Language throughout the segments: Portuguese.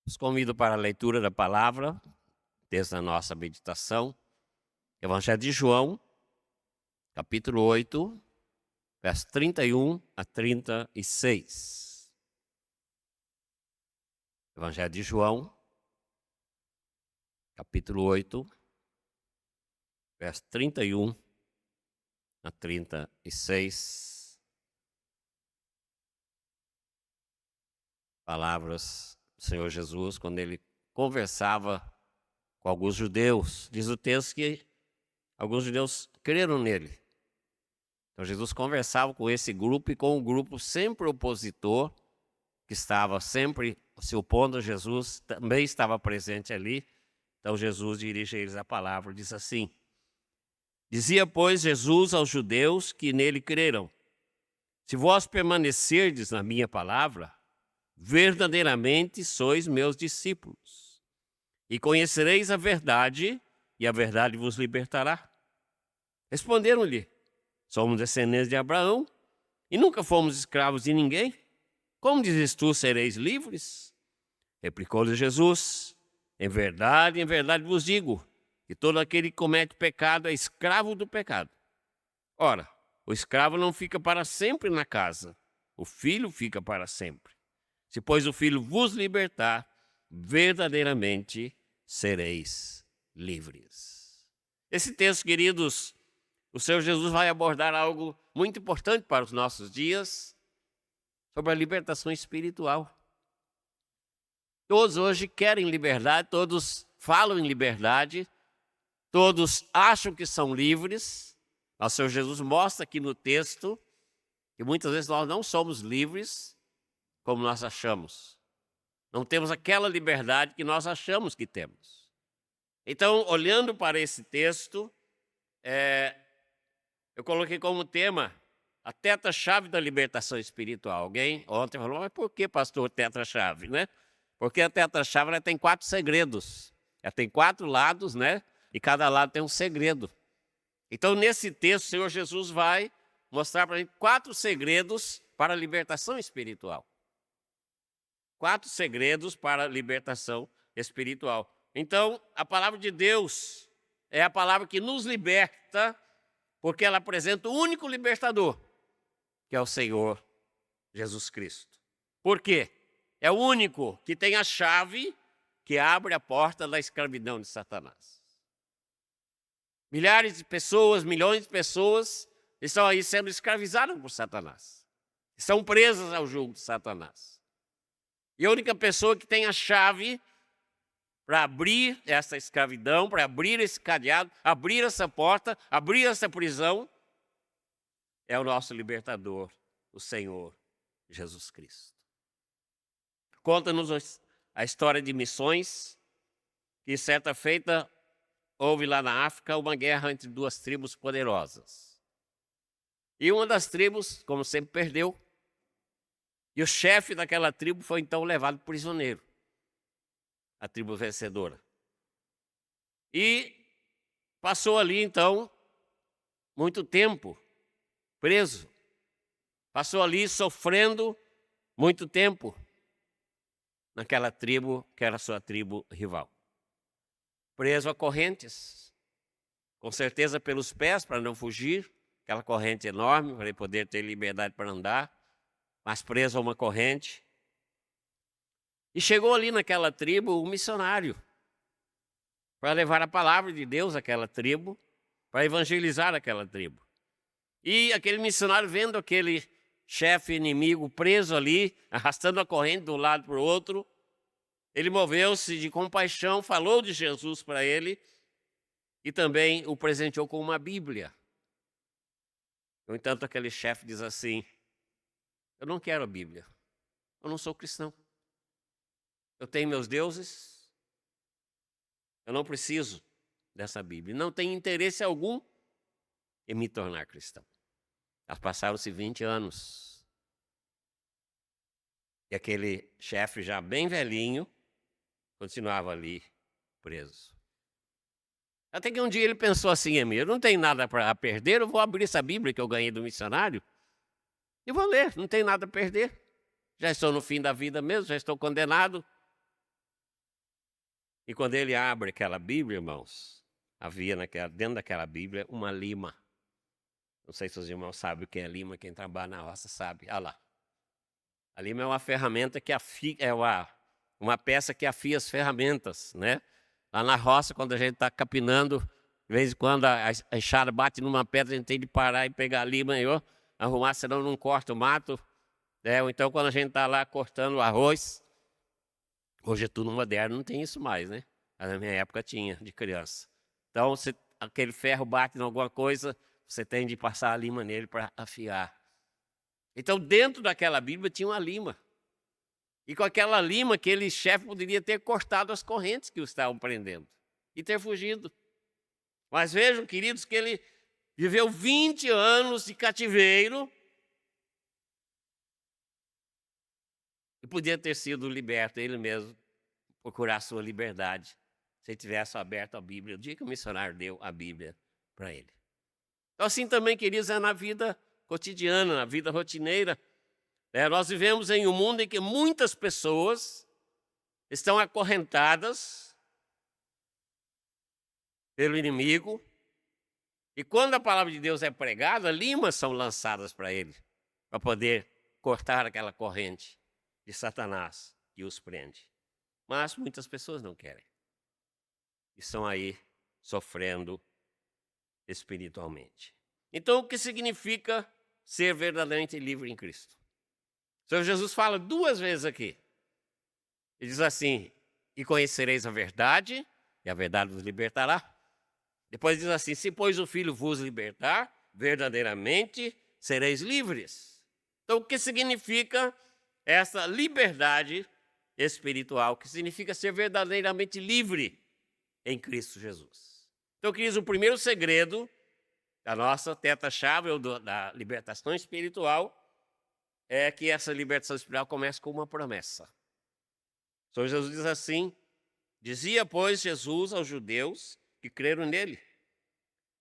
Os convido para a leitura da palavra, desde a nossa meditação. Evangelho de João, capítulo 8, verso 31 a 36. Evangelho de João, capítulo 8, verso 31 a 36. Palavras do Senhor Jesus, quando ele conversava com alguns judeus. Diz o texto que alguns judeus creram nele. Então Jesus conversava com esse grupo e com um grupo sempre opositor, que estava sempre se opondo a Jesus, também estava presente ali. Então Jesus dirige a eles a palavra, diz assim: Dizia, pois, Jesus aos judeus que nele creram: Se vós permanecerdes na minha palavra, verdadeiramente sois meus discípulos, e conhecereis a verdade, e a verdade vos libertará. Responderam-lhe: Somos descendentes de Abraão, e nunca fomos escravos de ninguém. Como dizes tu, sereis livres? Replicou-lhe Jesus: em verdade vos digo, que todo aquele que comete pecado é escravo do pecado. Ora, o escravo não fica para sempre na casa, o filho fica para sempre. Se, pois, o Filho vos libertar, verdadeiramente sereis livres. Esse texto, queridos, o Senhor Jesus vai abordar algo muito importante para os nossos dias, sobre a libertação espiritual. Todos hoje querem liberdade, todos falam em liberdade, todos acham que são livres. O Senhor Jesus mostra aqui no texto que muitas vezes nós não somos livres como nós achamos. Não temos aquela liberdade que nós achamos que temos. Então, olhando para esse texto, eu coloquei como tema a tetra-chave da libertação espiritual. Alguém ontem falou: mas por que, pastor, tetra-chave, né? Porque a tetra-chave ela tem 4 segredos. Ela tem 4 lados, né? E cada lado tem um segredo. Então, nesse texto, o Senhor Jesus vai mostrar para a gente 4 segredos para a libertação espiritual. 4 segredos para a libertação espiritual. Então, a palavra de Deus é a palavra que nos liberta, porque ela apresenta o único libertador, que é o Senhor Jesus Cristo. Por quê? É o único que tem a chave que abre a porta da escravidão de Satanás. Milhares de pessoas, milhões de pessoas estão aí sendo escravizadas por Satanás. Estão presas ao jugo de Satanás. E a única pessoa que tem a chave para abrir essa escravidão, para abrir esse cadeado, abrir essa porta, abrir essa prisão, é o nosso libertador, o Senhor Jesus Cristo. Conta-nos a história de missões, que certa feita houve lá na África uma guerra entre 2 tribos poderosas. E uma das tribos, como sempre, perdeu. E o chefe daquela tribo foi então levado prisioneiro, a tribo vencedora. E passou ali então muito tempo preso. Passou ali sofrendo muito tempo naquela tribo que era a sua tribo rival. Preso a correntes, com certeza pelos pés para não fugir, aquela corrente enorme para ele poder ter liberdade para andar, mas preso a uma corrente. E chegou ali naquela tribo um missionário para levar a palavra de Deus àquela tribo, para evangelizar aquela tribo. E aquele missionário, vendo aquele chefe inimigo preso ali, arrastando a corrente de um lado para o outro, ele moveu-se de compaixão, falou de Jesus para ele e também o presenteou com uma Bíblia. No entanto, aquele chefe diz assim: eu não quero a Bíblia, eu não sou cristão. Eu tenho meus deuses, eu não preciso dessa Bíblia. Não tenho interesse algum em me tornar cristão. Passaram-se 20 anos. E aquele chefe já bem velhinho continuava ali preso. Até que um dia ele pensou assim: eu não tenho nada para perder, eu vou abrir essa Bíblia que eu ganhei do missionário e vou ler, não tenho nada a perder. Já estou no fim da vida mesmo, já estou condenado. E quando ele abre aquela Bíblia, irmãos, havia dentro daquela Bíblia uma lima. Não sei se os irmãos sabem o que é lima, quem trabalha na roça sabe. Olha lá. A lima é uma ferramenta que afia, uma peça que afia as ferramentas, né? Lá na roça, quando a gente está capinando, de vez em quando a enxada bate numa pedra, a gente tem de parar e pegar a lima e arrumar, senão não corta o mato. Ou então quando a gente está lá cortando o arroz, hoje é tudo moderno, não tem isso mais, né? Mas na minha época tinha, de criança. Então, aquele ferro bate em alguma coisa, você tem de passar a lima nele para afiar. Então, dentro daquela Bíblia tinha uma lima. E com aquela lima, aquele chefe poderia ter cortado as correntes que o estavam prendendo e ter fugido. Mas vejam, queridos, que ele viveu 20 anos de cativeiro e podia ter sido liberto, ele mesmo, procurar sua liberdade, se ele tivesse aberto a Bíblia, o dia que o missionário deu a Bíblia para ele. Então, assim também, queridos, é na vida cotidiana, na vida rotineira. Nós vivemos em um mundo em que muitas pessoas estão acorrentadas pelo inimigo, e quando a palavra de Deus é pregada, limas são lançadas para ele, para poder cortar aquela corrente de Satanás que os prende. Mas muitas pessoas não querem. E estão aí sofrendo espiritualmente. Então, o que significa ser verdadeiramente livre em Cristo? O Senhor Jesus fala 2 vezes aqui. Ele diz assim: e conhecereis a verdade, e a verdade vos libertará. Depois diz assim: se pois o Filho vos libertar, verdadeiramente sereis livres. Então, o que significa essa liberdade espiritual? O que significa ser verdadeiramente livre em Cristo Jesus? Então, queridos, o primeiro segredo da nossa teta-chave, ou da libertação espiritual, é que essa libertação espiritual começa com uma promessa. O Senhor Jesus diz assim: dizia, pois, Jesus aos judeus que creram nele: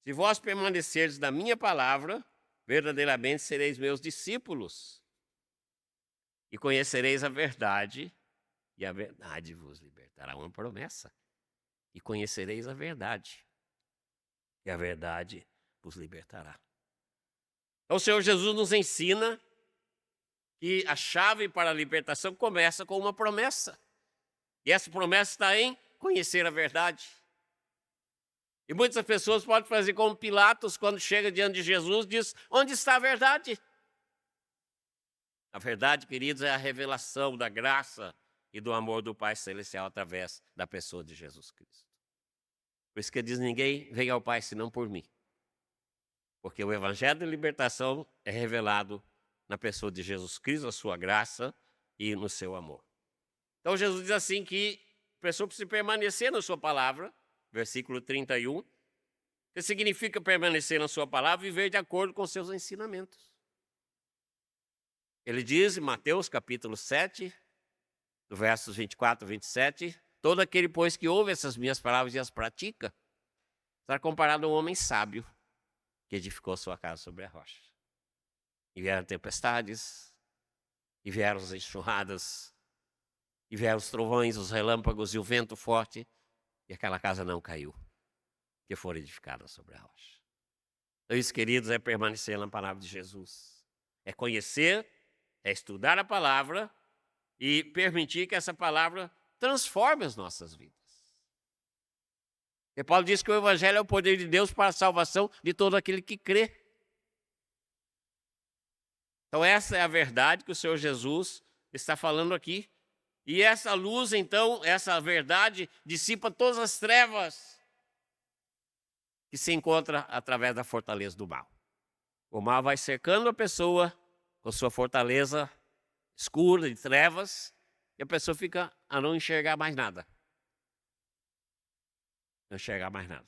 se vós permanecerdes na minha palavra, verdadeiramente sereis meus discípulos, e conhecereis a verdade, e a verdade vos libertará. Uma promessa. E conhecereis a verdade, e a verdade vos libertará. Então, o Senhor Jesus nos ensina que a chave para a libertação começa com uma promessa. E essa promessa está em conhecer a verdade. E muitas pessoas podem fazer como Pilatos, quando chega diante de Jesus, diz: onde está a verdade? A verdade, queridos, é a revelação da graça e do amor do Pai Celestial através da pessoa de Jesus Cristo. Por isso que ele diz: ninguém vem ao Pai senão por mim. Porque o Evangelho de libertação é revelado na pessoa de Jesus Cristo, a sua graça e no seu amor. Então Jesus diz assim que a pessoa precisa permanecer na sua palavra, versículo 31, que significa permanecer na sua palavra e viver de acordo com seus ensinamentos. Ele diz em Mateus capítulo 7, do versos 24 a 27, todo aquele, pois, que ouve essas minhas palavras e as pratica, será comparado a um homem sábio que edificou sua casa sobre a rocha. E vieram tempestades, e vieram as enxurradas, e vieram os trovões, os relâmpagos e o vento forte, e aquela casa não caiu, porque foram edificadas sobre a rocha. Então, isso, queridos, é permanecer na palavra de Jesus. É conhecer, é estudar a palavra e permitir que essa palavra transforme as nossas vidas. E Paulo diz que o Evangelho é o poder de Deus para a salvação de todo aquele que crê. Então, essa é a verdade que o Senhor Jesus está falando aqui. E essa luz, então, essa verdade, dissipa todas as trevas que se encontra através da fortaleza do mal. O mal vai cercando a pessoa com sua fortaleza escura de trevas, e a pessoa fica a não enxergar mais nada. Não enxergar mais nada.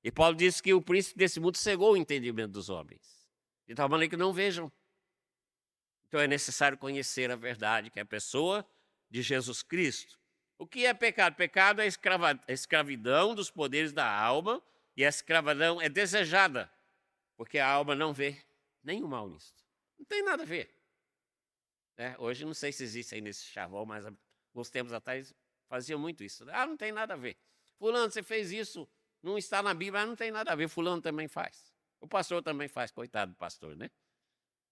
E Paulo diz que o príncipe desse mundo cegou o entendimento dos homens, de tal maneira que não vejam. Então é necessário conhecer a verdade, que é a pessoa de Jesus Cristo. O que é pecado? Pecado é a escravidão dos poderes da alma, e a escravidão é desejada, porque a alma não vê nenhum mal nisso. Não tem nada a ver. Hoje não sei se existe aí nesse chavão, mas alguns tempos atrás Fazia muito isso. Ah, não tem nada a ver. Fulano, você fez isso, não está na Bíblia, não tem nada a ver. Fulano também faz. O pastor também faz, coitado do pastor, né?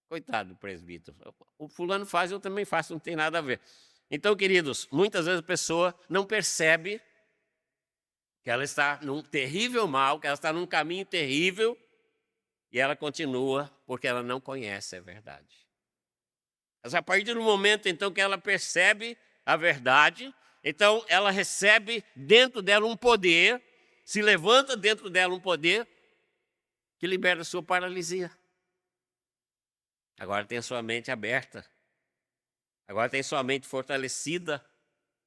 Coitado do presbítero. O fulano faz, eu também faço, não tem nada a ver. Então, queridos, muitas vezes a pessoa não percebe que ela está num terrível mal, que ela está num caminho terrível, e ela continua porque ela não conhece a verdade. Mas a partir do momento, então, que ela percebe a verdade, então ela recebe dentro dela um poder, se levanta dentro dela um poder que libera a sua paralisia. Agora tem a sua mente aberta. Agora tem sua mente fortalecida.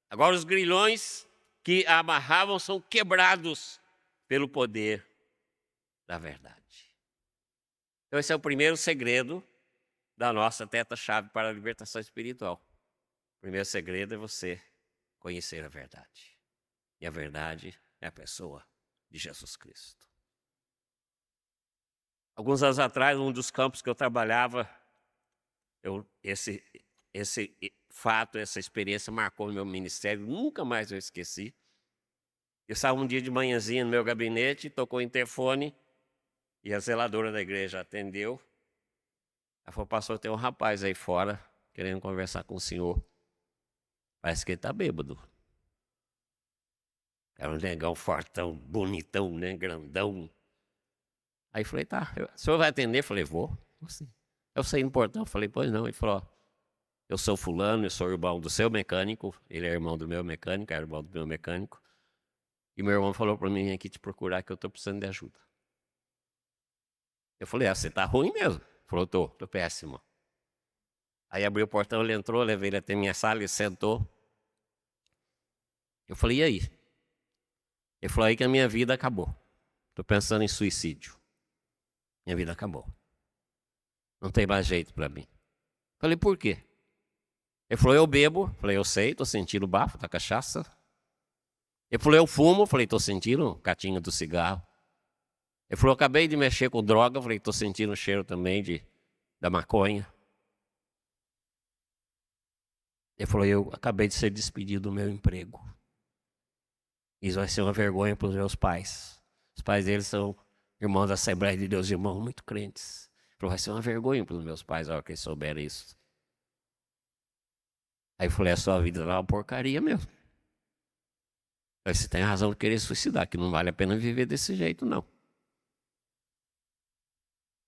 Agora os grilhões que a amarravam são quebrados pelo poder da verdade. Então esse é o primeiro segredo da nossa teta-chave para a libertação espiritual. O primeiro segredo é você conhecer a verdade. E a verdade é a pessoa de Jesus Cristo. Alguns anos atrás, um dos campos que eu trabalhava, esse fato, essa experiência marcou o meu ministério, nunca mais eu esqueci. Eu estava um dia de manhãzinha no meu gabinete, tocou o interfone e a zeladora da igreja atendeu. Ela falou: pastor, tem um rapaz aí fora querendo conversar com o senhor. Parece que ele está bêbado. Era um negão fortão, bonitão, né, grandão. Aí falei: tá, o senhor vai atender? Eu falei: vou. Eu saí no portão, falei: pois não. Ele falou: ó, eu sou fulano, eu sou irmão do seu mecânico. Ele é irmão do meu mecânico, era irmão do meu mecânico. E meu irmão falou para mim: vem aqui te procurar que eu estou precisando de ajuda. Eu falei: você está ruim mesmo? Ele falou: tô péssimo. Aí abriu o portão, ele entrou, levei ele até minha sala, ele sentou. Eu falei: e aí? Ele falou: aí que a minha vida acabou. Estou pensando em suicídio. Minha vida acabou. Não tem mais jeito para mim. Falei: por quê? Ele falou: eu bebo. Falei: eu sei, estou sentindo o bafo da cachaça. Ele falou: eu fumo. Falei: estou sentindo o catinho do cigarro. Ele falou: eu acabei de mexer com droga. Falei: estou sentindo o cheiro também da maconha. Ele falou: eu acabei de ser despedido do meu emprego. Isso vai ser uma vergonha para os meus pais. Os pais deles são irmãos da Assembleia de Deus, irmãos muito crentes. Ele falou: vai ser uma vergonha para os meus pais a hora que eles souberem isso. Aí eu falei: a sua vida é uma porcaria mesmo. Aí você tem razão de querer suicidar, que não vale a pena viver desse jeito, não.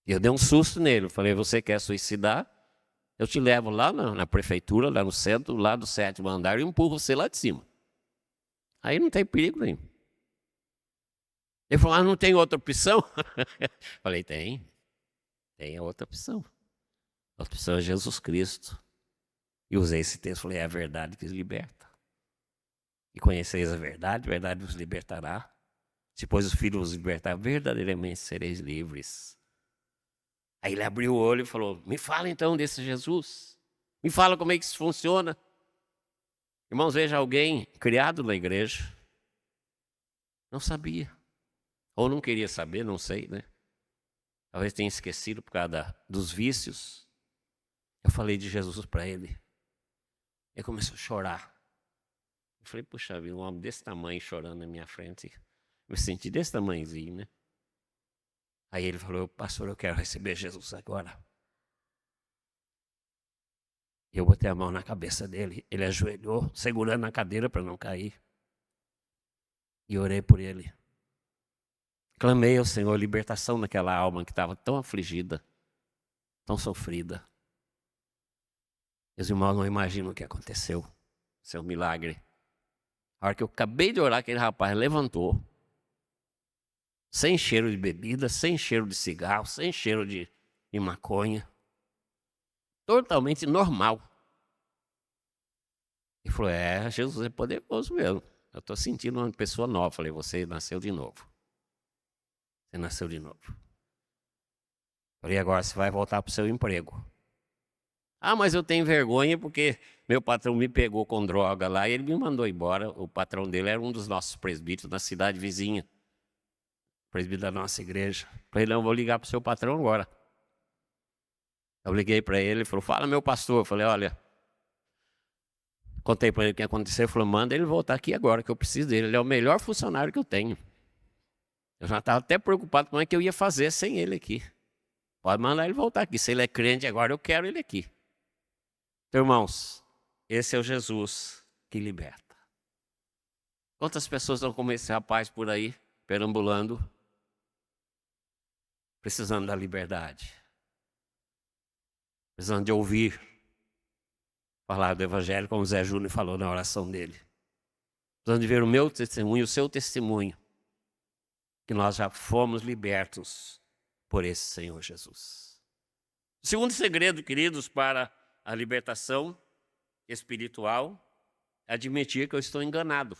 E eu dei um susto nele. Eu falei: você quer suicidar? Eu te levo lá na prefeitura, lá no centro, lá do 7º andar, e empurro você lá de cima. Aí não tem perigo nenhum. Ele falou: ah, não tem outra opção? Falei: tem a outra opção. A outra opção é Jesus Cristo. E usei esse texto, falei: é a verdade que os liberta. E conheceis a verdade vos libertará. Se pois o Filho vos libertar, verdadeiramente sereis livres. Aí ele abriu o olho e falou: me fala então desse Jesus. Me fala como é que isso funciona. Irmãos, veja, alguém criado na igreja, não sabia. Ou não queria saber, não sei, né? Talvez tenha esquecido por causa dos vícios. Eu falei de Jesus para ele. Ele começou a chorar. Eu falei: puxa vida, um homem desse tamanho chorando na minha frente. Eu me senti desse tamanhozinho, né? Aí ele falou: pastor, eu quero receber Jesus agora. Eu botei a mão na cabeça dele. Ele ajoelhou, segurando na cadeira para não cair. E orei por ele. Clamei ao Senhor libertação naquela alma que estava tão afligida, tão sofrida. Meus irmãos não imaginam o que aconteceu. Isso é um milagre. A hora que eu acabei de orar, aquele rapaz levantou, sem cheiro de bebida, sem cheiro de cigarro, sem cheiro de maconha. Totalmente normal. E falou: Jesus é poderoso mesmo. Eu estou sentindo uma pessoa nova. Falei: você nasceu de novo. Você nasceu de novo. Falei: agora você vai voltar para o seu emprego. Ah, mas eu tenho vergonha porque meu patrão me pegou com droga lá e ele me mandou embora. O patrão dele era um dos nossos presbíteros na cidade vizinha. Presbítero da nossa igreja. Falei: não, vou ligar para o seu patrão agora. Eu liguei para ele, ele falou: fala, meu pastor. Eu falei: olha, Contei para ele o que aconteceu, ele falou, manda ele voltar aqui agora, que eu preciso dele. Ele é o melhor funcionário que eu tenho. Eu já estava até preocupado com o que eu ia fazer sem ele aqui. Pode mandar ele voltar aqui. Se ele é crente agora, eu quero ele aqui. Então, irmãos, esse é o Jesus que liberta. Quantas pessoas estão como esse rapaz por aí, perambulando, precisando da liberdade, precisando de ouvir falar do Evangelho, como o Zé Júnior falou na oração dele. Precisando de ver o meu testemunho, o seu testemunho, que nós já fomos libertos por esse Senhor Jesus. O segundo segredo, queridos, para a libertação espiritual é admitir que eu estou enganado.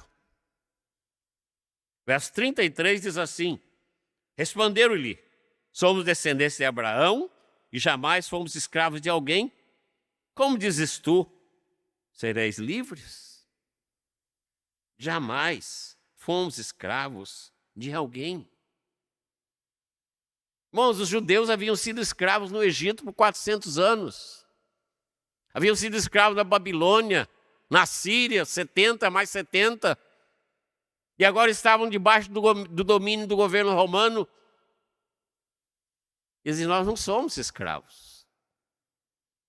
Verso 33 diz assim, responderam-lhe, somos descendentes de Abraão e jamais fomos escravos de alguém. Como dizes tu, sereis livres? Jamais fomos escravos de alguém. Irmãos, os judeus haviam sido escravos no Egito por 400 anos. Haviam sido escravos na Babilônia, na Síria, 70 mais 70. E agora estavam debaixo do domínio do governo romano. E dizem, nós não somos escravos.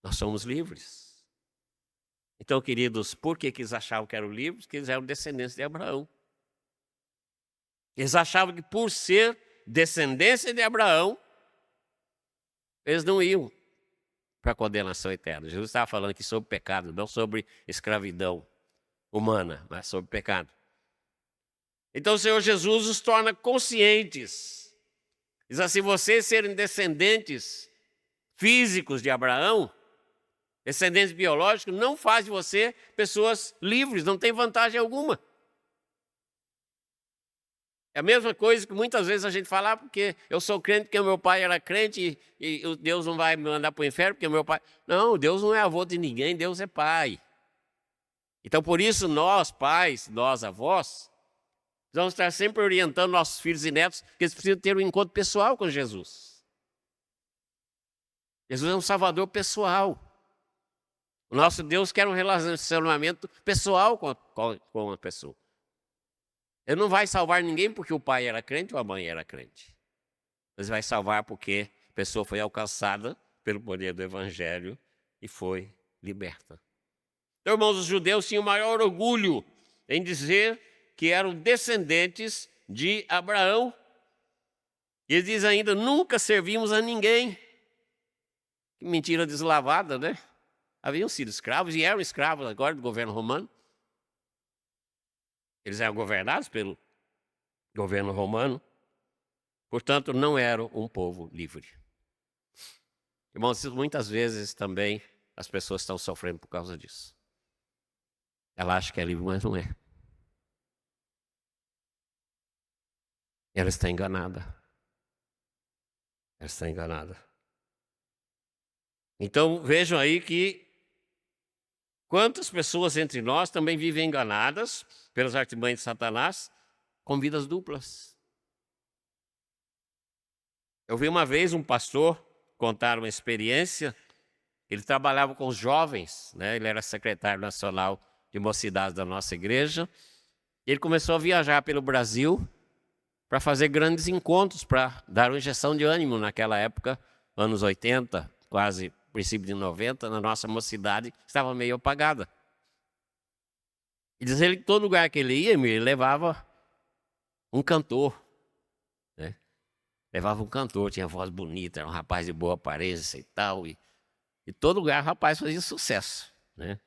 Nós somos livres. Então, queridos, por que eles achavam que eram livres? Porque eles eram descendentes de Abraão. Eles achavam que por ser descendência de Abraão, eles não iam para a condenação eterna. Jesus estava falando aqui sobre pecado, não sobre escravidão humana, mas sobre pecado. Então o Senhor Jesus os torna conscientes. Diz assim, vocês serem descendentes físicos de Abraão, descendentes biológicos, não faz de você pessoas livres, não tem vantagem alguma. É a mesma coisa que muitas vezes a gente fala, porque eu sou crente, porque o meu pai era crente e Deus não vai me mandar para o inferno, porque o meu pai... Não, Deus não é avô de ninguém, Deus é pai. Então, por isso, nós, pais, nós, avós, vamos estar sempre orientando nossos filhos e netos que eles precisam ter um encontro pessoal com Jesus. Jesus é um salvador pessoal. O nosso Deus quer um relacionamento pessoal com a pessoa. Ele não vai salvar ninguém porque o pai era crente ou a mãe era crente. Ele vai salvar porque a pessoa foi alcançada pelo poder do Evangelho e foi liberta. Então, irmãos, os judeus tinham o maior orgulho em dizer que eram descendentes de Abraão. E eles dizem ainda, nunca servimos a ninguém. Que mentira deslavada, né? Haviam sido escravos e eram escravos agora do governo romano. Eles eram governados pelo governo romano. Portanto, não eram um povo livre. Irmãos, muitas vezes também as pessoas estão sofrendo por causa disso. Ela acha que é livre, mas não é. Ela está enganada. Ela está enganada. Então, vejam aí que quantas pessoas entre nós também vivem enganadas pelas artimanhas de Satanás com vidas duplas. Eu vi uma vez um pastor contar uma experiência. Ele trabalhava com os jovens, né? Ele era secretário nacional de mocidades da nossa igreja. Ele começou a viajar pelo Brasil para fazer grandes encontros, para dar uma injeção de ânimo naquela época, anos 80, quase princípio de 90, na nossa mocidade, estava meio apagada. E diz ele que todo lugar que ele ia, ele levava um cantor. Né? Levava um cantor, tinha voz bonita, era um rapaz de boa aparência e tal. E todo lugar o rapaz fazia sucesso. Né?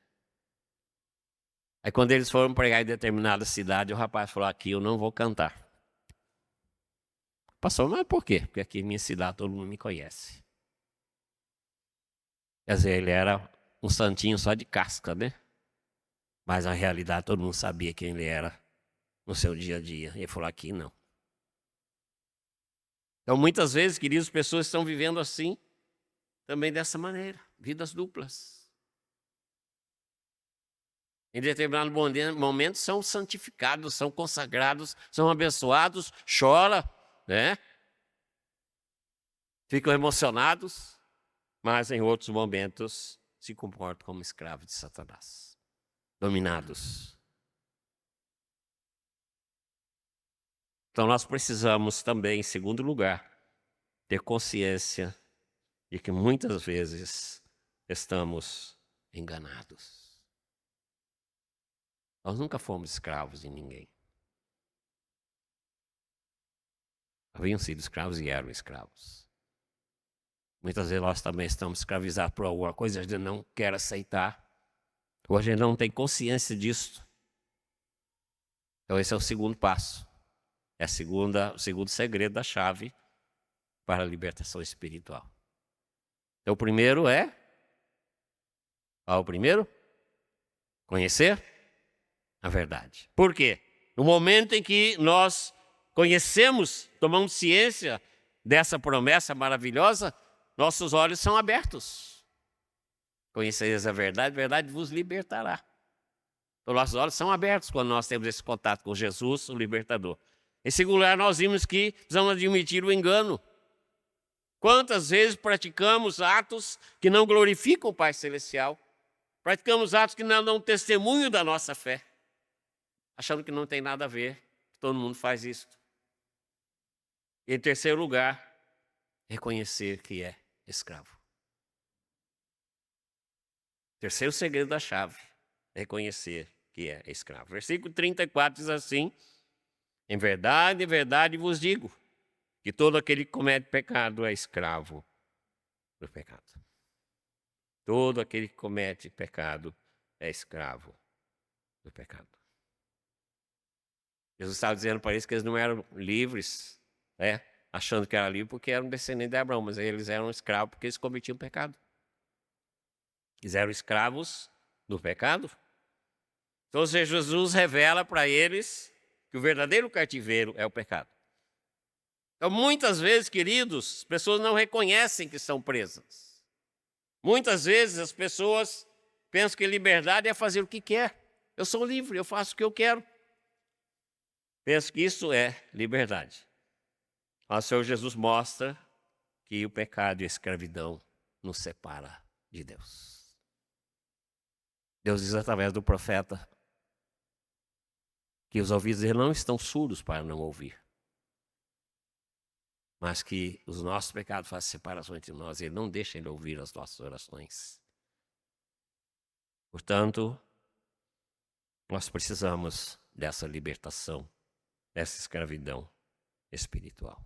Aí quando eles foram pregar em determinada cidade, o rapaz falou, aqui eu não vou cantar. Pastor, mas por quê? Porque aqui em minha cidade todo mundo me conhece. Quer dizer, ele era um santinho só de casca, né? Mas na realidade todo mundo sabia quem ele era no seu dia a dia. E ele falou, aqui não. Então muitas vezes, queridos, pessoas estão vivendo assim, também dessa maneira, vidas duplas. Em determinado momento são santificados, são consagrados, são abençoados, choram, né? Ficam emocionados, mas em outros momentos se comportam como escravos de Satanás. dominados. Então nós precisamos também, em segundo lugar, ter consciência de que muitas vezes estamos enganados. Nós nunca fomos escravos de ninguém. Haviam sido escravos e eram escravos. Muitas vezes nós também estamos escravizados por alguma coisa, a gente não quer aceitar. Ou a gente não tem consciência disso. Então esse é o segundo passo. É o segundo segredo da chave para a libertação espiritual. Então o primeiro é... Qual é o primeiro? Conhecer a verdade. Por quê? No momento em que nós conhecemos, tomamos ciência dessa promessa maravilhosa, nossos olhos são abertos. Conhecereis a verdade vos libertará. Então, nossos olhos são abertos quando nós temos esse contato com Jesus, o libertador. Em segundo lugar, nós vimos que precisamos admitir o engano. Quantas vezes praticamos atos que não glorificam o Pai Celestial? Praticamos atos que não dão testemunho da nossa fé, achando que não tem nada a ver, que todo mundo faz isso. E em terceiro lugar, reconhecer que é escravo. Terceiro segredo da chave, reconhecer que é escravo. Versículo 34 diz assim: em verdade vos digo, que todo aquele que comete pecado é escravo do pecado. Todo aquele que comete pecado é escravo do pecado. Jesus estava dizendo para eles que eles não eram livres, achando que eram livres porque eram descendentes de Abraão, mas eles eram escravos porque eles cometiam pecado. Eles eram escravos do pecado. Então, Jesus revela para eles que o verdadeiro cativeiro é o pecado. Então, muitas vezes, queridos, as pessoas não reconhecem que estão presas. Muitas vezes as pessoas pensam que liberdade é fazer o que quer. Eu sou livre, eu faço o que eu quero. Penso que isso é liberdade. Mas o Senhor Jesus mostra que o pecado e a escravidão nos separa de Deus. Deus diz através do profeta que os ouvidos dele não estão surdos para não ouvir, mas que os nossos pecados fazem separação entre nós, ele não deixa ele ouvir as nossas orações. Portanto, nós precisamos dessa libertação, dessa escravidão espiritual.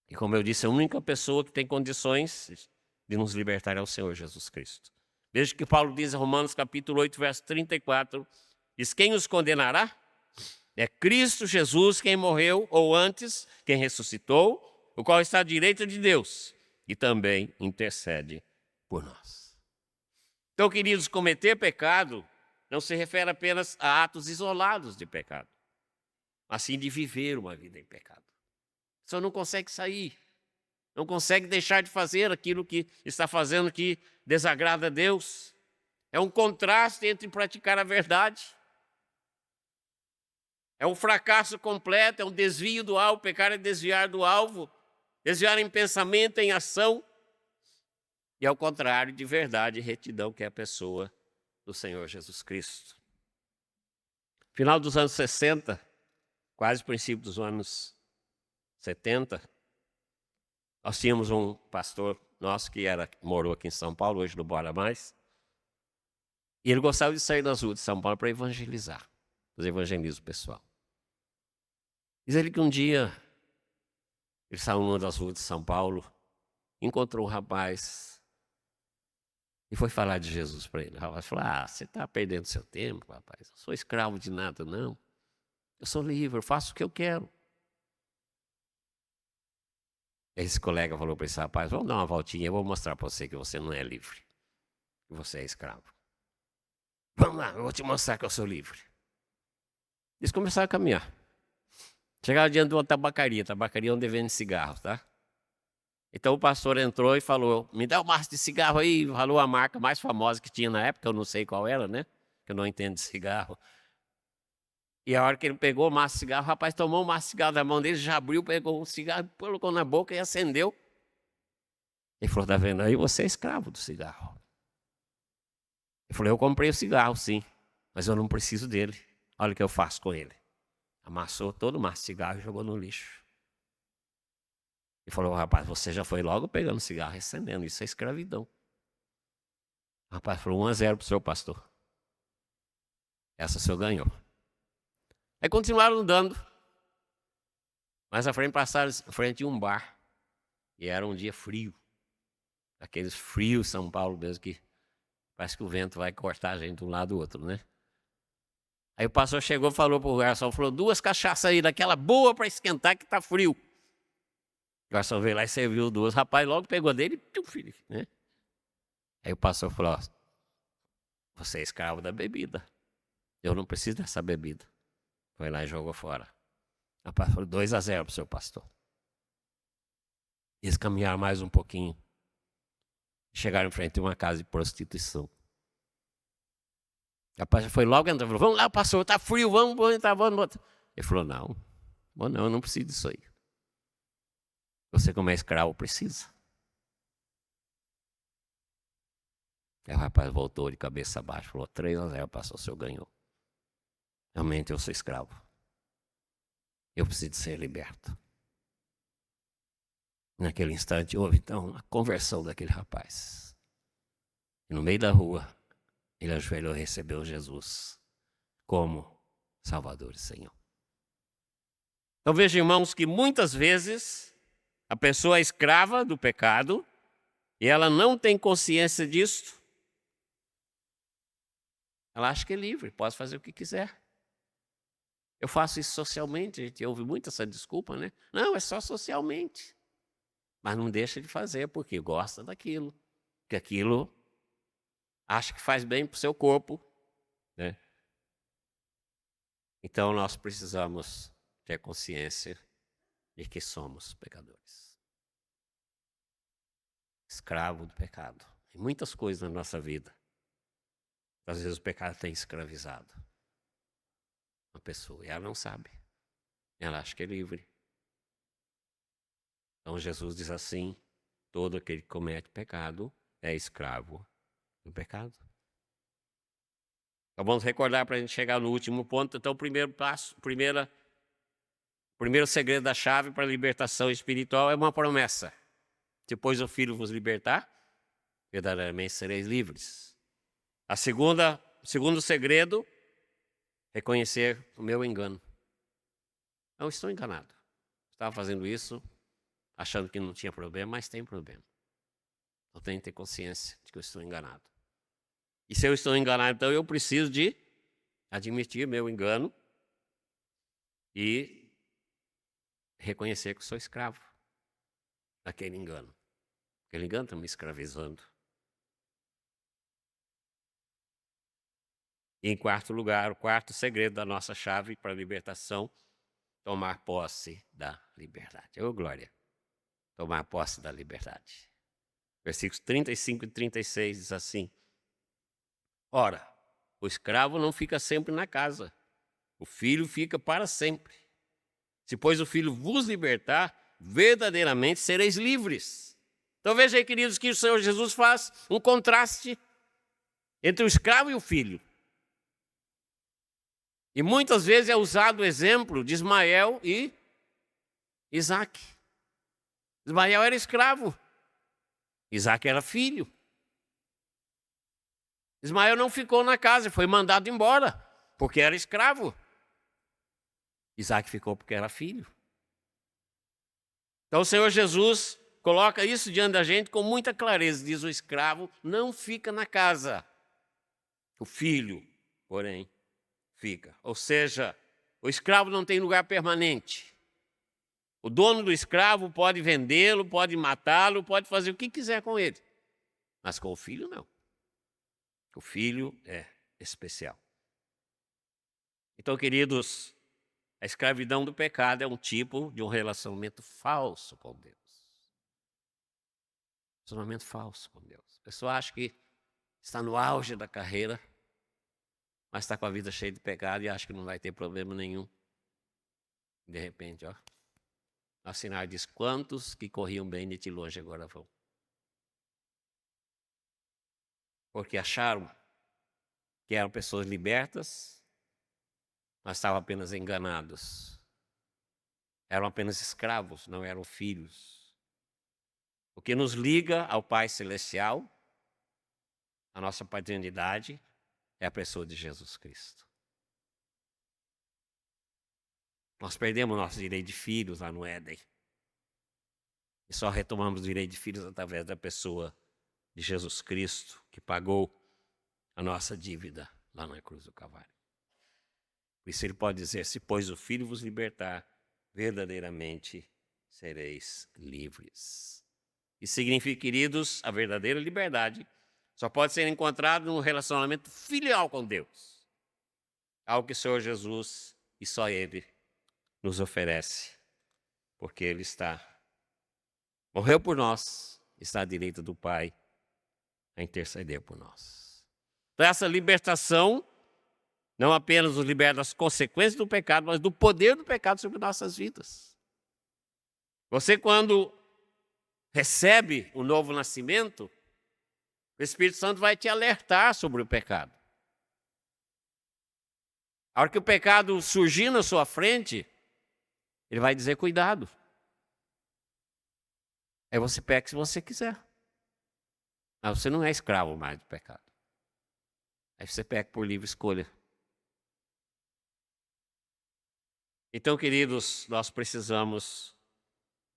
E como eu disse, a única pessoa que tem condições de nos libertar é o Senhor Jesus Cristo. Veja que Paulo diz em Romanos capítulo 8, verso 34, diz: quem os condenará? É Cristo Jesus quem morreu, ou antes, quem ressuscitou, o qual está à direita de Deus e também intercede por nós. Então, queridos, cometer pecado não se refere apenas a atos isolados de pecado, mas sim de viver uma vida em pecado. A pessoa não consegue sair, não consegue deixar de fazer aquilo que está fazendo que desagrada a Deus. É um contraste entre praticar a verdade. É um fracasso completo, é um desvio do alvo. Pecar é desviar do alvo, desviar em pensamento, em ação. E ao contrário de verdade e retidão, que é a pessoa do Senhor Jesus Cristo. Final dos anos 60, quase princípio dos anos 70, nós tínhamos um pastor nosso que morou aqui em São Paulo, hoje não mora mais. E ele gostava de sair nas ruas de São Paulo para evangelizar, fazer evangelismo pessoal. Diz ele que um dia ele saiu numa das ruas de São Paulo, encontrou um rapaz e foi falar de Jesus para ele. O rapaz falou: você está perdendo seu tempo, rapaz. Eu sou escravo de nada, não. Eu sou livre, eu faço o que eu quero. Esse colega falou para esse rapaz: vamos dar uma voltinha, eu vou mostrar para você que você não é livre, que você é escravo. Vamos lá, eu vou te mostrar que eu sou livre. Eles começaram a caminhar. Chegaram diante de uma tabacaria onde vende cigarro, tá? Então o pastor entrou e falou: me dá um maço de cigarro aí. Falou a marca mais famosa que tinha na época, eu não sei qual era, né? Que eu não entendo de cigarro. E a hora que ele pegou o maço de cigarro, o rapaz tomou o maço de cigarro da mão dele, já abriu, pegou o cigarro, colocou na boca e acendeu. Ele falou: tá vendo aí, você é escravo do cigarro. Ele falou, eu comprei o cigarro, sim, mas eu não preciso dele. Olha o que eu faço com ele. Amassou todo o maço de cigarro e jogou no lixo. E falou, rapaz, você já foi logo pegando cigarro e acendendo, isso é escravidão. O rapaz falou, 1-0 pro seu pastor. Essa o senhor ganhou. Aí continuaram andando. Mais à frente passaram em frente de um bar. E era um dia frio. Aqueles frios São Paulo mesmo que parece que o vento vai cortar a gente de um lado do outro, né? Aí o pastor chegou e falou pro garçom, falou, 2 cachaças aí, daquela boa para esquentar que tá frio. O garçom veio lá e serviu 2. O rapaz logo pegou dele e né? Aí o pastor falou, ó, você é escravo da bebida. Eu não preciso dessa bebida. Foi lá e jogou fora. O rapaz falou, 2-0 pro seu pastor. Eles caminharam mais um pouquinho. Chegaram em frente de uma casa de prostituição. O rapaz foi logo entrando, falou, vamos lá, pastor, tá frio, vamos entrar, vamos. Ele falou, não, eu não preciso disso aí. Você como é escravo precisa. Aí o rapaz voltou de cabeça abaixo, falou, 3-0, pastor, o senhor ganhou. Realmente eu sou escravo. Eu preciso ser liberto. Naquele instante houve então a conversão daquele rapaz. E no meio da rua, ele ajoelhou e recebeu Jesus como Salvador e Senhor. Então veja, irmãos, que muitas vezes a pessoa é escrava do pecado e ela não tem consciência disso. Ela acha que é livre, pode fazer o que quiser. Eu faço isso socialmente, a gente ouve muito essa desculpa, né? Não, é só socialmente. Mas não deixa de fazer porque gosta daquilo. Porque aquilo acha que faz bem para o seu corpo, né? Então nós precisamos ter consciência de que somos pecadores. Escravo do pecado. Tem muitas coisas na nossa vida. Às vezes o pecado tem escravizado uma pessoa e ela não sabe. Ela acha que é livre. Então Jesus diz assim, todo aquele que comete pecado é escravo do pecado. Então vamos recordar para a gente chegar no último ponto. Então o primeiro passo, o primeiro segredo da chave para a libertação espiritual é uma promessa. Depois o Filho vos libertar, verdadeiramente sereis livres. O segundo segredo, reconhecer o meu engano. Eu estou enganado. Estava fazendo isso, achando que não tinha problema, mas tem problema. Eu tenho que ter consciência de que eu estou enganado. E se eu estou enganado, então eu preciso de admitir meu engano e reconhecer que sou escravo daquele engano. Aquele engano está me escravizando. E em quarto lugar, o quarto segredo da nossa chave para a libertação, tomar posse da liberdade. Ô, glória! Tomar posse da liberdade. Versículos 35 e 36 diz assim, ora, o escravo não fica sempre na casa, o filho fica para sempre. Se, pois, o filho vos libertar, verdadeiramente sereis livres. Então veja aí, queridos, que o Senhor Jesus faz um contraste entre o escravo e o filho. E muitas vezes é usado o exemplo de Ismael e Isaac. Ismael era escravo, Isaac era filho. Ismael não ficou na casa, foi mandado embora, porque era escravo. Isaac ficou porque era filho. Então o Senhor Jesus coloca isso diante da gente com muita clareza. Diz, o escravo não fica na casa. O filho, porém, fica. Ou seja, o escravo não tem lugar permanente. O dono do escravo pode vendê-lo, pode matá-lo, pode fazer o que quiser com ele. Mas com o filho, não. O filho é especial. Então, queridos, a escravidão do pecado é um tipo de um relacionamento falso com Deus. Relacionamento falso com Deus. A pessoa acha que está no auge da carreira, mas está com a vida cheia de pecado e acha que não vai ter problema nenhum. De repente, o sinal diz, quantos que corriam bem de longe agora vão. Porque acharam que eram pessoas libertas, mas estavam apenas enganados. Eram apenas escravos, não eram filhos. O que nos liga ao Pai Celestial, a nossa paternidade, é a pessoa de Jesus Cristo. Nós perdemos nosso direito de filhos lá no Éden. E só retomamos o direito de filhos através da pessoa de Jesus Cristo, que pagou a nossa dívida lá na cruz do Calvário. Por isso ele pode dizer, se pois o Filho vos libertar, verdadeiramente sereis livres. Isso significa, queridos, a verdadeira liberdade só pode ser encontrada num relacionamento filial com Deus. Algo que o Senhor Jesus e só Ele nos oferece. Porque Ele morreu por nós, está à direita do Pai a interceder por nós. Então essa libertação não apenas nos liberta das consequências do pecado, mas do poder do pecado sobre nossas vidas. Você, quando recebe o novo nascimento, o Espírito Santo vai te alertar sobre o pecado. A hora que o pecado surgir na sua frente, ele vai dizer, cuidado. Aí você peca se você quiser. Mas você não é escravo mais do pecado. Aí você peca por livre escolha. Então, queridos, nós precisamos,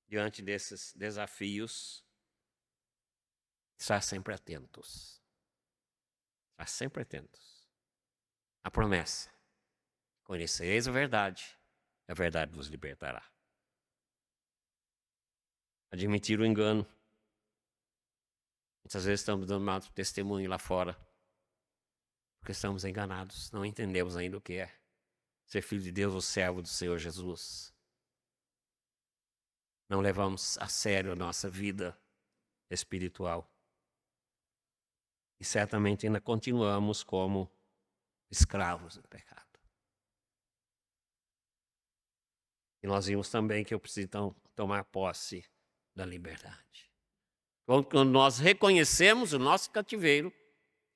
diante desses desafios, estar sempre atentos. Estar sempre atentos. A promessa. Conhecereis a verdade vos libertará. Admitir o engano. Muitas vezes estamos dando mau testemunho lá fora, porque estamos enganados, não entendemos ainda o que é ser filho de Deus, o servo do Senhor Jesus. Não levamos a sério a nossa vida espiritual. E certamente ainda continuamos como escravos do pecado. E nós vimos também que eu preciso então tomar posse da liberdade. Quando nós reconhecemos o nosso cativeiro,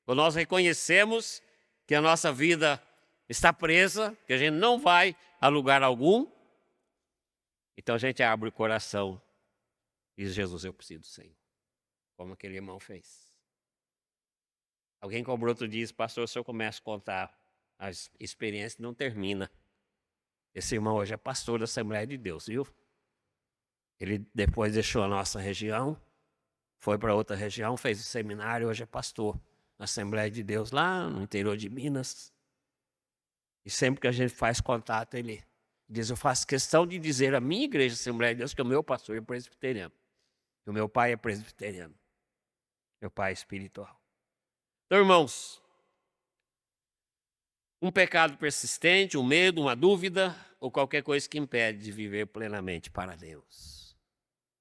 quando nós reconhecemos que a nossa vida está presa, que a gente não vai a lugar algum, então a gente abre o coração e diz, Jesus, eu preciso do Senhor, como aquele irmão fez. Alguém cobrou outro dia, pastor, o senhor começa a contar as experiências e não termina. Esse irmão hoje é pastor da Assembleia de Deus, viu? Ele depois deixou a nossa região, foi para outra região, fez o seminário, hoje é pastor na Assembleia de Deus, lá no interior de Minas. E sempre que a gente faz contato, ele diz, eu faço questão de dizer à minha igreja, Assembleia de Deus, que o meu pastor é presbiteriano, que o meu pai é presbiteriano, meu pai é espiritual. Então, irmãos, um pecado persistente, um medo, uma dúvida, ou qualquer coisa que impede de viver plenamente para Deus,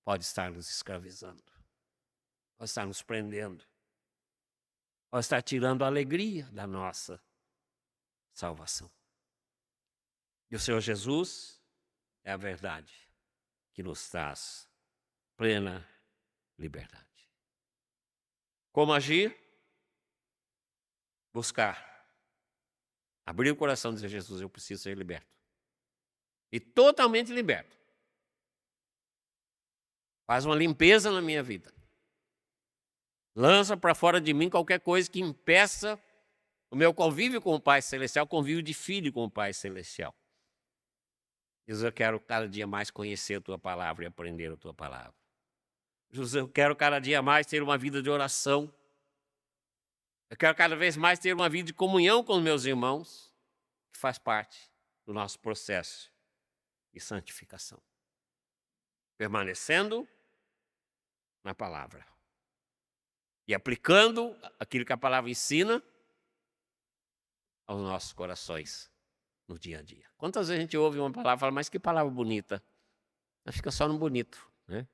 pode estar nos escravizando, pode estar nos prendendo, pode estar tirando a alegria da nossa salvação. E o Senhor Jesus é a verdade que nos traz plena liberdade. Como agir? Buscar. Abrir o coração e dizer, Jesus, eu preciso ser liberto. E totalmente liberto. Faz uma limpeza na minha vida. Lança para fora de mim qualquer coisa que impeça o meu convívio com o Pai Celestial, convívio de filho com o Pai Celestial. Jesus, eu quero cada dia mais conhecer a Tua Palavra e aprender a Tua Palavra. Jesus, eu quero cada dia mais ter uma vida de oração. Eu quero cada vez mais ter uma vida de comunhão com os meus irmãos, que faz parte do nosso processo de santificação. Permanecendo na palavra. E aplicando aquilo que a palavra ensina aos nossos corações no dia a dia. Quantas vezes a gente ouve uma palavra e fala, mas que palavra bonita. Mas fica só no bonito, né?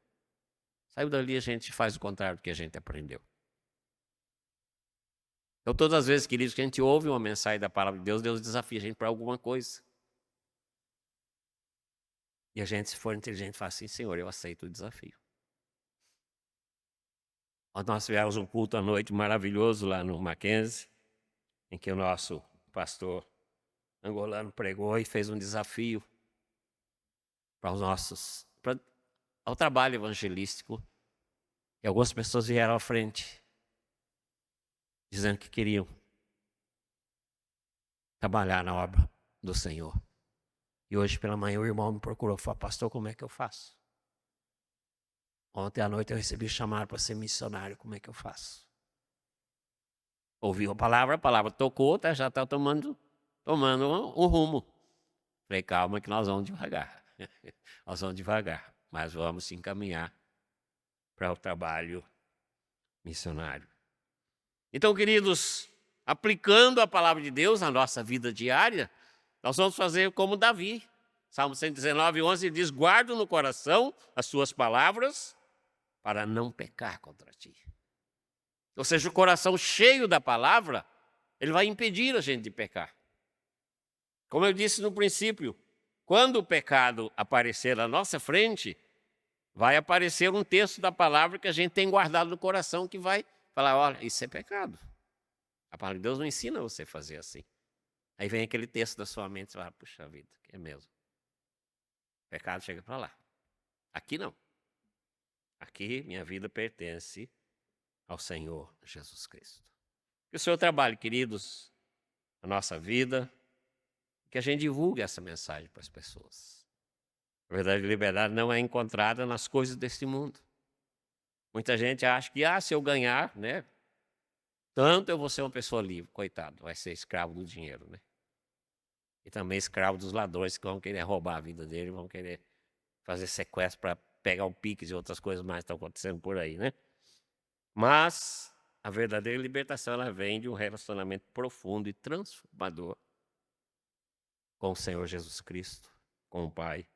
Saiu dali a gente faz o contrário do que a gente aprendeu. Então, todas as vezes, queridos, que a gente ouve uma mensagem da palavra de Deus, Deus desafia a gente para alguma coisa. E a gente, se for inteligente, fala assim, Senhor, eu aceito o desafio. Nós tivemos um culto à noite maravilhoso lá no Mackenzie. em que o nosso pastor angolano pregou e fez um desafio para ao trabalho evangelístico. E algumas pessoas vieram à frente, dizendo que queriam trabalhar na obra do Senhor. E hoje pela manhã o irmão me procurou e falou: pastor, como é que eu faço? Ontem à noite eu recebi chamado para ser missionário, como é que eu faço? Ouviu a palavra tocou, já está tomando um rumo. Falei: calma que nós vamos devagar. Nós vamos devagar, mas vamos se encaminhar para o trabalho missionário. Então, queridos, aplicando a palavra de Deus na nossa vida diária, nós vamos fazer como Davi. Salmo 119, 11 diz: guardo no coração as suas palavras para não pecar contra ti. Ou seja, o coração cheio da palavra, ele vai impedir a gente de pecar. Como eu disse no princípio, quando o pecado aparecer na nossa frente, vai aparecer um texto da palavra que a gente tem guardado no coração que vai falar: olha, isso é pecado. A palavra de Deus não ensina você a fazer assim. Aí vem aquele texto da sua mente e fala: puxa vida, é mesmo. O pecado chega para lá. Aqui não. Aqui minha vida pertence ao Senhor Jesus Cristo. Que o Senhor trabalhe, queridos, a nossa vida, que a gente divulgue essa mensagem para as pessoas. A verdadeira liberdade não é encontrada nas coisas deste mundo. Muita gente acha que, se eu ganhar, né, tanto eu vou ser uma pessoa livre. Coitado, vai ser escravo do dinheiro, né? E também escravo dos ladrões que vão querer roubar a vida dele, vão querer fazer sequestro para pegar o Pix e outras coisas mais que estão acontecendo por aí, né? Mas a verdadeira libertação, ela vem de um relacionamento profundo e transformador com o Senhor Jesus Cristo, com o Pai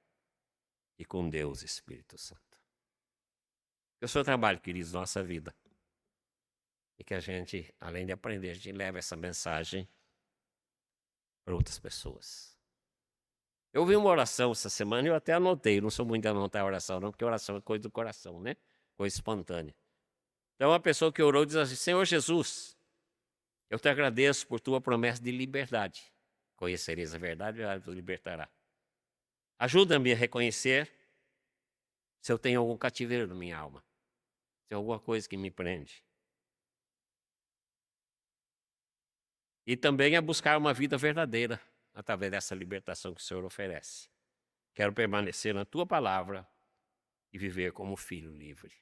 e com Deus Espírito Santo. Que o Senhor trabalhe, queridos, nossa vida. E que a gente, além de aprender, a gente leve essa mensagem para outras pessoas. Eu ouvi uma oração essa semana e eu até anotei. Não sou muito de anotar a oração, não, porque oração é coisa do coração, né? Coisa espontânea. Então, uma pessoa que orou diz assim: Senhor Jesus, eu te agradeço por tua promessa de liberdade. Conhecereis a verdade, a verdade vos libertará. Ajuda-me a reconhecer se eu tenho algum cativeiro na minha alma, se tem alguma coisa que me prende. E também a buscar uma vida verdadeira através dessa libertação que o Senhor oferece. Quero permanecer na tua palavra e viver como filho livre.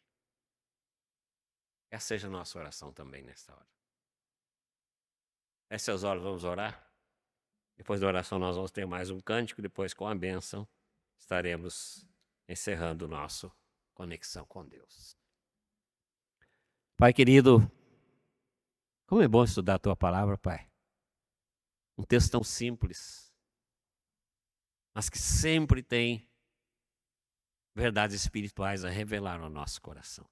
Essa seja a nossa oração também nesta hora. Nessas horas vamos orar. Depois da oração nós vamos ter mais um cântico. Depois, com a bênção, estaremos encerrando o nosso conexão com Deus. Pai querido, como é bom estudar a tua palavra, Pai. Um texto tão simples, mas que sempre tem verdades espirituais a revelar no nosso coração.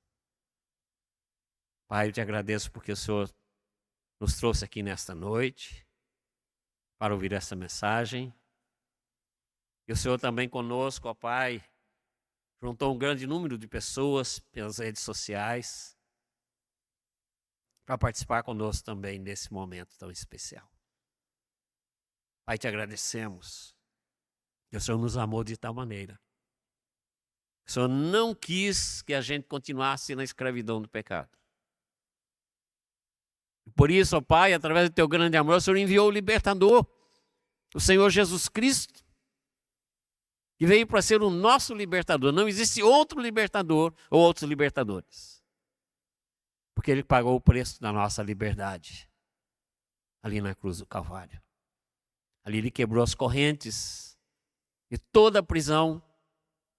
Pai, eu te agradeço porque o Senhor nos trouxe aqui nesta noite para ouvir essa mensagem. E o Senhor também conosco, ó Pai, juntou um grande número de pessoas pelas redes sociais para participar conosco também desse momento tão especial. Pai, te agradecemos que o Senhor nos amou de tal maneira. O Senhor não quis que a gente continuasse na escravidão do pecado. Por isso, ó Pai, através do teu grande amor, o Senhor enviou o libertador, o Senhor Jesus Cristo, que veio para ser o nosso libertador. Não existe outro libertador ou outros libertadores. Porque ele pagou o preço da nossa liberdade ali na cruz do Calvário. Ali ele quebrou as correntes e toda a prisão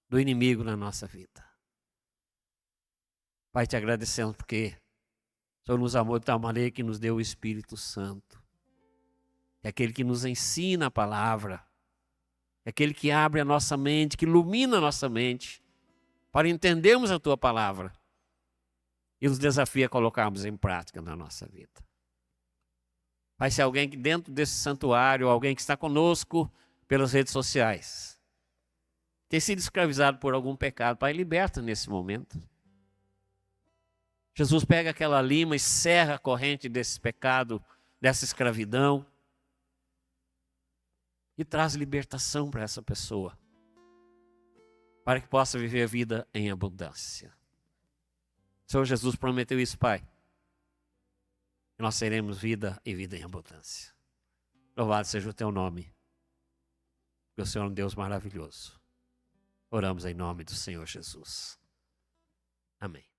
do inimigo na nossa vida. Pai, te agradecemos porque o Senhor nos amou de tal maneira que nos deu o Espírito Santo. É aquele que nos ensina a palavra. É aquele que abre a nossa mente, que ilumina a nossa mente para entendermos a tua palavra e nos desafia a colocarmos em prática na nossa vida. Pai, se alguém que dentro desse santuário, alguém que está conosco pelas redes sociais, tem sido escravizado por algum pecado, Pai, liberta nesse momento. Jesus pega aquela lima e serra a corrente desse pecado dessa escravidão e traz libertação para essa pessoa, para que possa viver a vida em abundância. O Senhor Jesus prometeu isso, Pai. Nós teremos vida e vida em abundância. Louvado seja o teu nome, porque o Senhor é um Deus maravilhoso. Oramos em nome do Senhor Jesus. Amém.